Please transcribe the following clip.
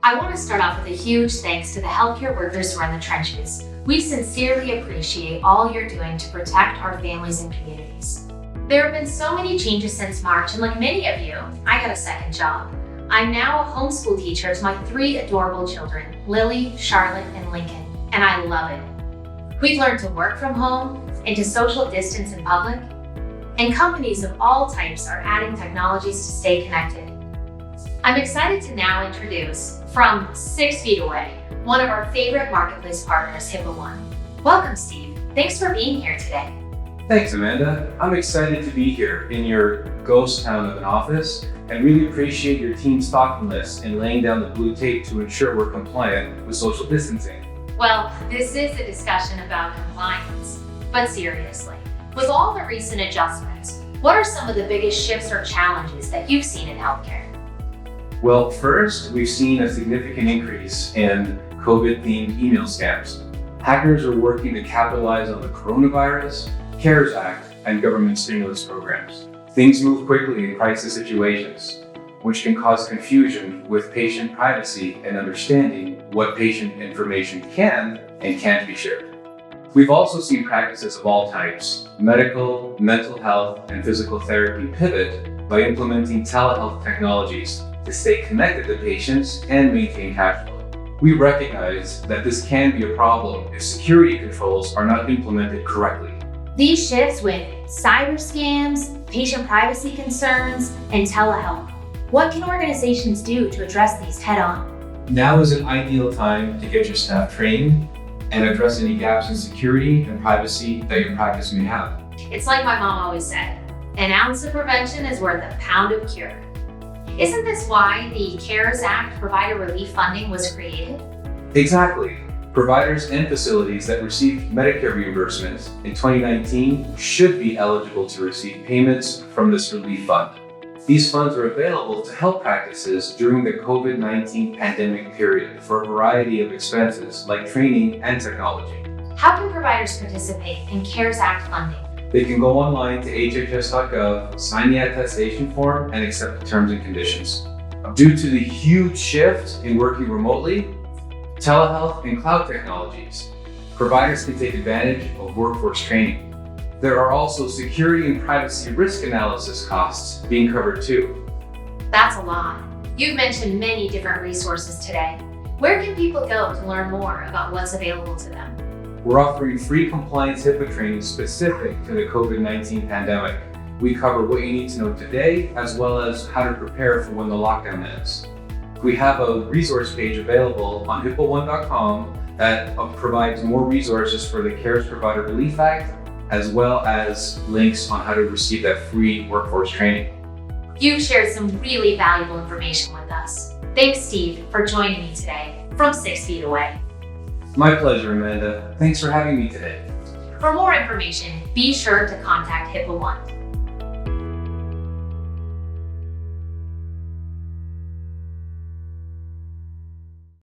I want to start off with a huge thanks to the healthcare workers who are in the trenches. We sincerely appreciate all you're doing to protect our families and communities. There have been so many changes since March, and like many of you, I got a second job. I'm now a homeschool teacher to my 3 adorable children, Lily, Charlotte, and Lincoln, and I love it. We've learned to work from home and to social distance in public, and companies of all types are adding technologies to stay connected. I'm excited to now introduce, from 6 feet away, one of our favorite marketplace partners, HIPAA. Welcome, Steve. Thanks for being here today. Thanks, Amanda. I'm excited to be here in your ghost town of an office and really appreciate your team's thoughtfulness in laying down the blue tape to ensure we're compliant with social distancing. Well, this is a discussion about compliance, but seriously, with all the recent adjustments, what are some of the biggest shifts or challenges that you've seen in healthcare? Well, first, we've seen a significant increase in COVID-themed email scams. Hackers are working to capitalize on the coronavirus, CARES Act, and government stimulus programs. Things move quickly in crisis situations, which can cause confusion with patient privacy and understanding what patient information can and can't be shared. We've also seen practices of all types, medical, mental health, and physical therapy pivot by implementing telehealth technologies to stay connected to patients and maintain cash flow. We recognize that this can be a problem if security controls are not implemented correctly. These shifts with cyber scams, patient privacy concerns, and telehealth. What can organizations do to address these head-on? Now is an ideal time to get your staff trained and address any gaps in security and privacy that your practice may have. It's like my mom always said, an ounce of prevention is worth a pound of cure. Isn't this why the CARES Act provider relief funding was created? Exactly. Providers and facilities that received Medicare reimbursements in 2019 should be eligible to receive payments from this relief fund. These funds are available to help practices during the COVID-19 pandemic period for a variety of expenses like training and technology. How can providers participate in CARES Act funding? They can go online to hhs.gov, sign the attestation form, and accept the terms and conditions. Due to the huge shift in working remotely, telehealth and cloud technologies, providers can take advantage of workforce training. There are also security and privacy risk analysis costs being covered too. That's a lot. You've mentioned many different resources today. Where can people go to learn more about what's available to them? We're offering free compliance HIPAA training specific to the COVID-19 pandemic. We cover what you need to know today, as well as how to prepare for when the lockdown ends. We have a resource page available on HIPAA1.com that provides more resources for the CARES Provider Relief Act, as well as links on how to receive that free workforce training. You've shared some really valuable information with us. Thanks, Steve, for joining me today from 6 feet away. My pleasure, Amanda. Thanks for having me today. For more information, be sure to contact HIPAA1.